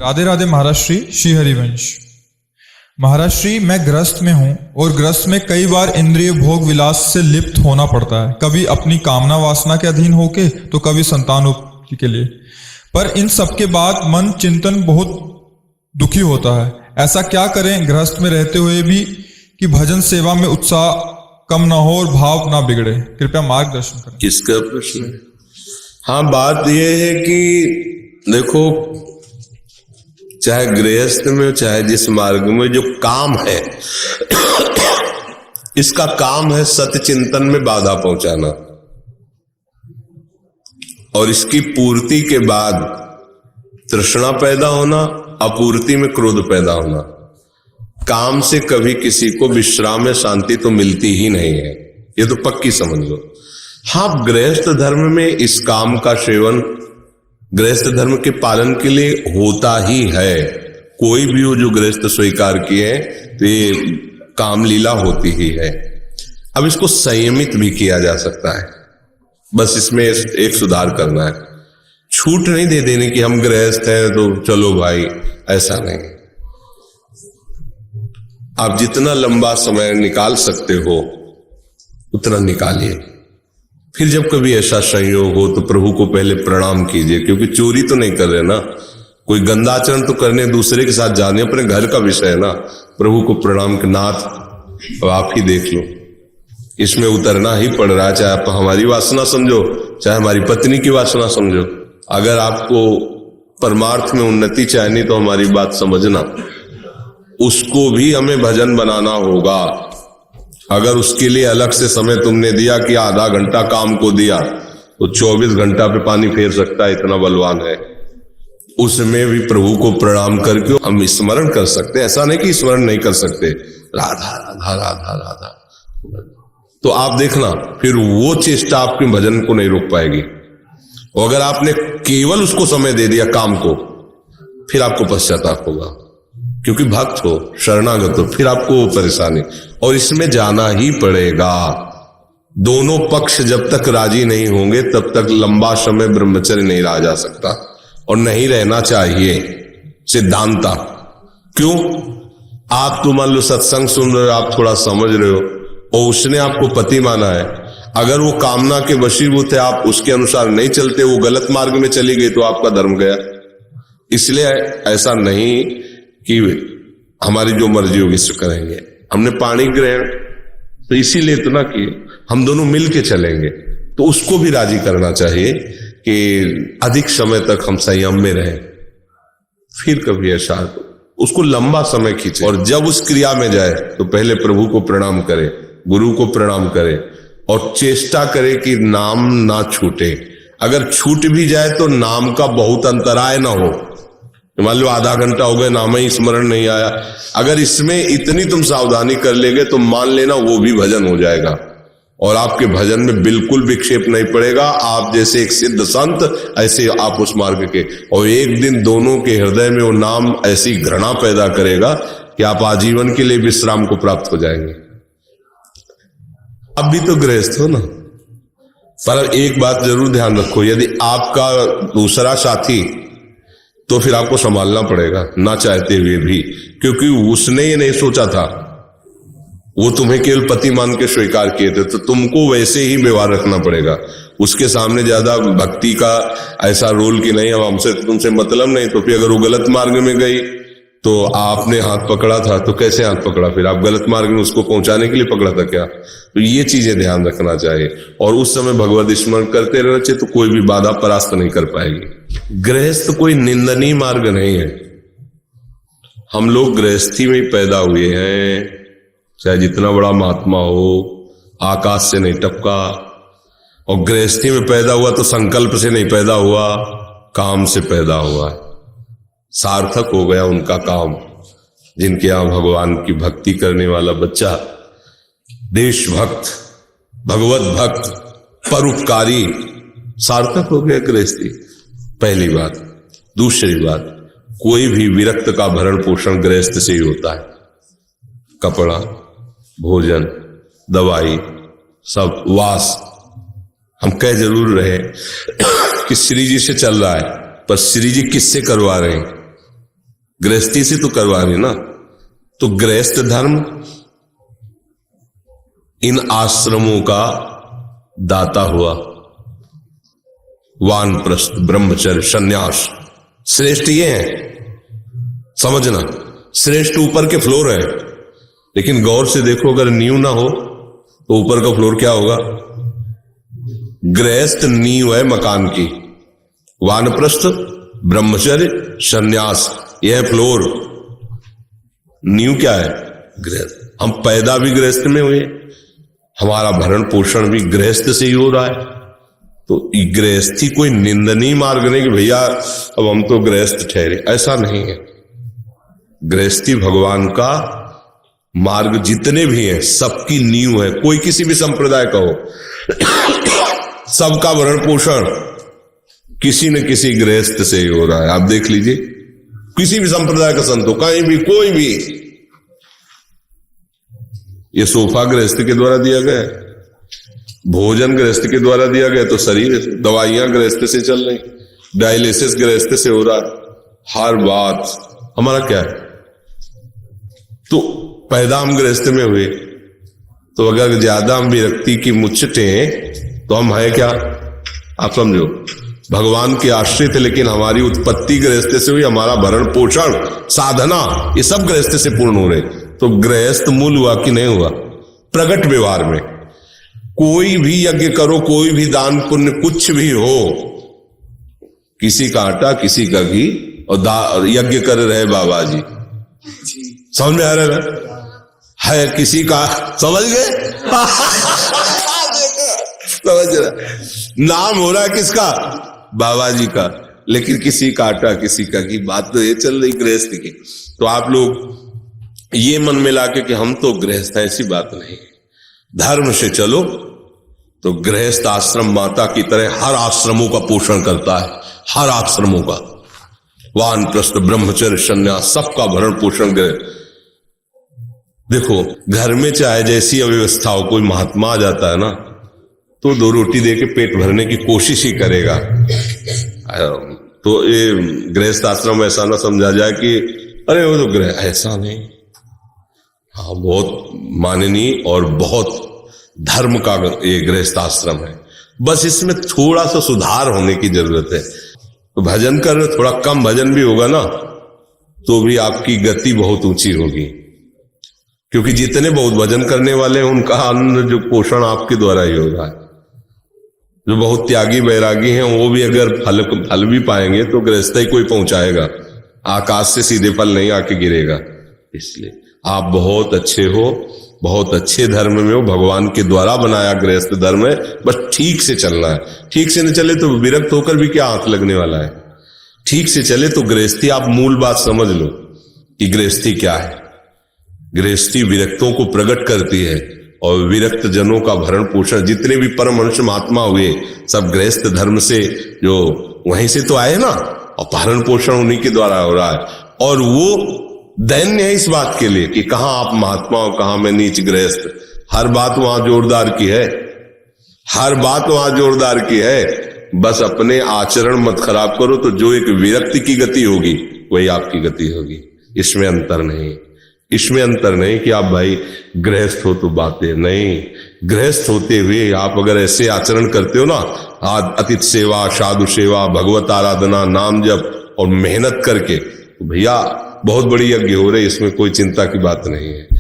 राधे राधे महाराज श्री हरिवंश। महाराज श्री, मैं ग्रस्त में हूं और ग्रस्त में कई बार इंद्रिय भोग विलास से लिप्त होना पड़ता है, कभी अपनी कामना वासना के अधीन होके तो कभी संतानोत्पत्ति के लिए। पर इन सब के बाद मन चिंतन बहुत दुखी होता है। ऐसा क्या करें गृहस्थ में रहते हुए भी कि भजन सेवा में उत्साह कम ना हो और भाव ना बिगड़े? कृपया मार्गदर्शन करें। किसका प्रश्न है? हाँ, बात यह है कि देखो, चाहे गृहस्थ में चाहे जिस मार्ग में, जो काम है इसका काम है सत्य चिंतन में बाधा पहुंचाना, और इसकी पूर्ति के बाद तृष्णा पैदा होना, अपूर्ति में क्रोध पैदा होना। काम से कभी किसी को विश्राम में शांति तो मिलती ही नहीं है, ये तो पक्की समझ लो। हाँ, गृहस्थ धर्म में इस काम का सेवन गृहस्थ धर्म के पालन के लिए होता ही है। कोई भी हो जो गृहस्थ स्वीकार किए तो ये काम लीला होती ही है। अब इसको संयमित भी किया जा सकता है, बस इसमें एक सुधार करना है। छूट नहीं दे देने की हम गृहस्थ हैं तो चलो भाई, ऐसा नहीं। आप जितना लंबा समय निकाल सकते हो उतना निकालिए। फिर जब कभी ऐसा संयोग हो तो प्रभु को पहले प्रणाम कीजिए, क्योंकि चोरी तो नहीं कर रहे ना, कोई गंदा आचरण तो करने दूसरे के साथ जाने, अपने घर का विषय है ना। प्रभु को प्रणाम के नाथ, अब आप ही देख लो, इसमें उतरना ही पड़ रहा है, चाहे आप हमारी वासना समझो चाहे हमारी पत्नी की वासना समझो। अगर आपको परमार्थ में उन्नति चाहिए तो हमारी बात समझना, उसको भी हमें भजन बनाना होगा। अगर उसके लिए अलग से समय तुमने दिया कि आधा घंटा काम को दिया, तो 24 घंटा पे पानी फेर सकता है, इतना बलवान है। उसमें भी प्रभु को प्रणाम करके हम स्मरण कर सकते हैं। ऐसा नहीं कि स्मरण नहीं कर सकते, राधा राधा राधा राधा। तो आप देखना, फिर वो चेष्टा आपके भजन को नहीं रोक पाएगी। और अगर आपने केवल उसको समय दे दिया काम को, फिर आपको पश्चाताप होगा, क्योंकि भक्त हो, शरणागत हो, फिर आपको परेशानी। और इसमें जाना ही पड़ेगा। दोनों पक्ष जब तक राजी नहीं होंगे तब तक लंबा समय ब्रह्मचर्य नहीं रहा जा सकता, और नहीं रहना चाहिए सिद्धांता। क्यों? आप तो मान लो सत्संग सुन रहे हो, आप थोड़ा समझ रहे हो, और उसने आपको पति माना है। अगर वो कामना के वशीभूत है, आप उसके अनुसार नहीं चलते, वो गलत मार्ग में चली गई, तो आपका धर्म गया। इसलिए ऐसा नहीं कि हमारी जो मर्जी होगी सो करेंगे। हमने पानी ग्रहण तो इसीलिए तो ना कि हम दोनों मिल के चलेंगे, तो उसको भी राजी करना चाहिए कि अधिक समय तक हम संयम में रहें। फिर कभी ऐसा उसको लंबा समय खींचे, और जब उस क्रिया में जाए तो पहले प्रभु को प्रणाम करे, गुरु को प्रणाम करे, और चेष्टा करे कि नाम ना छूटे। अगर छूट भी जाए तो नाम का बहुत अंतराय ना हो। मान लो आधा घंटा हो गया, नाम ही स्मरण नहीं आया, अगर इसमें इतनी तुम सावधानी कर लेगे तो मान लेना वो भी भजन हो जाएगा, और आपके भजन में बिल्कुल विक्षेप नहीं पड़ेगा। आप जैसे एक सिद्ध संत, ऐसे आप उस मार्ग के, और एक दिन दोनों के हृदय में वो नाम ऐसी घृणा पैदा करेगा कि आप आजीवन के लिए विश्राम को प्राप्त हो जाएंगे। अब भी तो गृहस्थ हो ना, पर एक बात जरूर ध्यान रखो, यदि आपका दूसरा साथी, तो फिर आपको संभालना पड़ेगा ना चाहते हुए भी, क्योंकि उसने ये नहीं सोचा था, वो तुम्हें केवल पति मान के स्वीकार किए थे, तो तुमको वैसे ही व्यवहार रखना पड़ेगा। उसके सामने ज्यादा भक्ति का ऐसा रोल कि नहीं, अब हमसे तुमसे मतलब नहीं। तो फिर अगर वो गलत मार्ग में गई तो आपने हाथ पकड़ा था, तो कैसे हाथ पकड़ा? फिर आप गलत मार्ग में उसको पहुंचाने के लिए पकड़ा था क्या? तो ये चीजें ध्यान रखना चाहिए, और उस समय भगवत स्मरण करते रहना चाहिए, तो कोई भी बाधा परास्त नहीं कर पाएगी। गृहस्थ कोई निंदनीय मार्ग नहीं है। हम लोग गृहस्थी में ही पैदा हुए हैं, चाहे जितना बड़ा महात्मा हो, आकाश से नहीं टपका। और गृहस्थी में पैदा हुआ तो संकल्प से नहीं पैदा हुआ, काम से पैदा हुआ। सार्थक हो गया उनका काम, जिनके यहां भगवान की भक्ति करने वाला बच्चा, देशभक्त, भगवत भक्त, परोपकारी, सार्थक हो गया गृहस्थी। पहली बात। दूसरी बात, कोई भी विरक्त का भरण पोषण गृहस्थ से ही होता है। कपड़ा, भोजन, दवाई, सब, वास। हम कह जरूर रहे कि श्री जी से चल रहा है, पर श्री जी किससे करवा रहे हैं? गृहस्थी से तो करवानी ना। तो गृहस्थ धर्म इन आश्रमों का दाता हुआ। वानप्रस्थ, ब्रह्मचर्य, सन्यास श्रेष्ठ ये हैं, समझना। श्रेष्ठ ऊपर के फ्लोर है, लेकिन गौर से देखो, अगर नींव ना हो तो ऊपर का फ्लोर क्या होगा? गृहस्थ नींव है मकान की। वानप्रस्थ, ब्रह्मचर्य, सन्यास, यह फ्लोर। नींव क्या है? गृहस्थ। हम पैदा भी गृहस्थ में हुए, हमारा भरण पोषण भी गृहस्थ से ही हो रहा है। तो गृहस्थी कोई निंदनीय मार्ग नहीं कि भैया अब हम तो गृहस्थ ठहरे, ऐसा नहीं है। गृहस्थी भगवान का मार्ग जितने भी हैं सबकी नींव है। कोई किसी भी संप्रदाय का हो, सबका भरण पोषण किसी न किसी गृहस्थ से ही हो रहा है। आप देख लीजिए, किसी भी संप्रदाय का संत हो, कहीं भी, कोई भी। ये सोफा गृहस्थ के द्वारा दिया गया है, भोजन गृहस्थ के द्वारा दिया गया, तो शरीर, दवाइयां गृहस्थ से चल रही, डायलिसिस गृहस्थ से हो रहा है, हर बात। हमारा क्या है? तो पैदा हम गृहस्थ में हुए, तो अगर ज्यादा हम विरक्ति की मुच्छटें तो हम है क्या? आप समझो, भगवान के आश्रित, लेकिन हमारी उत्पत्ति गृहस्थ से हुई, हमारा भरण पोषण, साधना, ये सब गृहस्थ से पूर्ण हो रहे। तो गृहस्थ मूल हुआ कि नहीं हुआ? प्रगट व्यवहार में कोई भी यज्ञ करो, कोई भी दान पुण्य कुछ भी हो, किसी का आटा किसी का घी, और यज्ञ कर रहे बाबा जी, समझ में आ रहा है? किसी का, समझ गए? समझ रहा, नाम हो रहा है किसका? बाबा जी का, लेकिन किसी का आटा किसी का घी। बात तो ये चल रही गृहस्थ की। तो आप लोग ये मन में लाके कि हम तो गृहस्थ हैं, ऐसी बात नहीं। धर्म से चलो तो गृहस्थ आश्रम माता की तरह हर आश्रमों का पोषण करता है, हर आश्रमों का। वानप्रस्थ, ब्रह्मचर्य, सन्यास, सबका भरण पोषण गृह। देखो, घर में चाहे जैसी अव्यवस्था हो, कोई महात्मा आ जाता है ना, तो 2 रोटी दे के पेट भरने की कोशिश ही करेगा। तो ये गृहस्थ आश्रम ऐसा ना समझा जाए कि अरे वो तो गृह, ऐसा नहीं। हाँ, बहुत माननीय और बहुत धर्म का ये गृहस्थ आश्रम है। बस इसमें थोड़ा सा सुधार होने की जरूरत है। तो भजन कर, थोड़ा कम भजन भी होगा ना, तो भी आपकी गति बहुत ऊंची होगी। क्योंकि जितने बहुत भजन करने वाले हैं, उनका अन्न जो पोषण आपके द्वारा ही हो रहा है। जो बहुत त्यागी बैरागी हैं, वो भी अगर फल भी पाएंगे तो गृहस्थ ही कोई पहुंचाएगा, आकाश से सीधे फल नहीं आके गिरेगा। इसलिए आप बहुत अच्छे हो, बहुत अच्छे धर्म में हो, भगवान के द्वारा बनाया गृहस्थ धर्म है। बस ठीक से चलना है। ठीक से नहीं चले तो विरक्त होकर भी क्या हाथ लगने वाला है? ठीक से चले तो गृहस्थी, आप मूल बात समझ लो कि गृहस्थी क्या है। गृहस्थी विरक्तों को प्रकट करती है, और विरक्त जनों का भरण पोषण, जितने भी परमहंस महात्मा हुए सब गृहस्थ धर्म से, जो वहीं से तो आए ना, और भरण पोषण उन्हीं के द्वारा हो रहा है। और वो दैन्य है इस बात के लिए कि कहां आप महात्मा हो, कहां मैं नीच गृहस्थ। हर बात वहां जोरदार की है, हर बात वहां जोरदार की है। बस अपने आचरण मत खराब करो, तो जो एक विरक्ति की गति होगी वही आपकी गति होगी। इसमें अंतर नहीं, इसमें अंतर नहीं कि आप भाई गृहस्थ हो तो बातें नहीं। गृहस्थ होते हुए आप अगर ऐसे आचरण करते हो ना, अतिथि सेवा, साधु सेवा, भगवत आराधना, नाम जप और मेहनत करके, तो भैया बहुत बड़ी यज्ञ हो रही, इसमें कोई चिंता की बात नहीं है।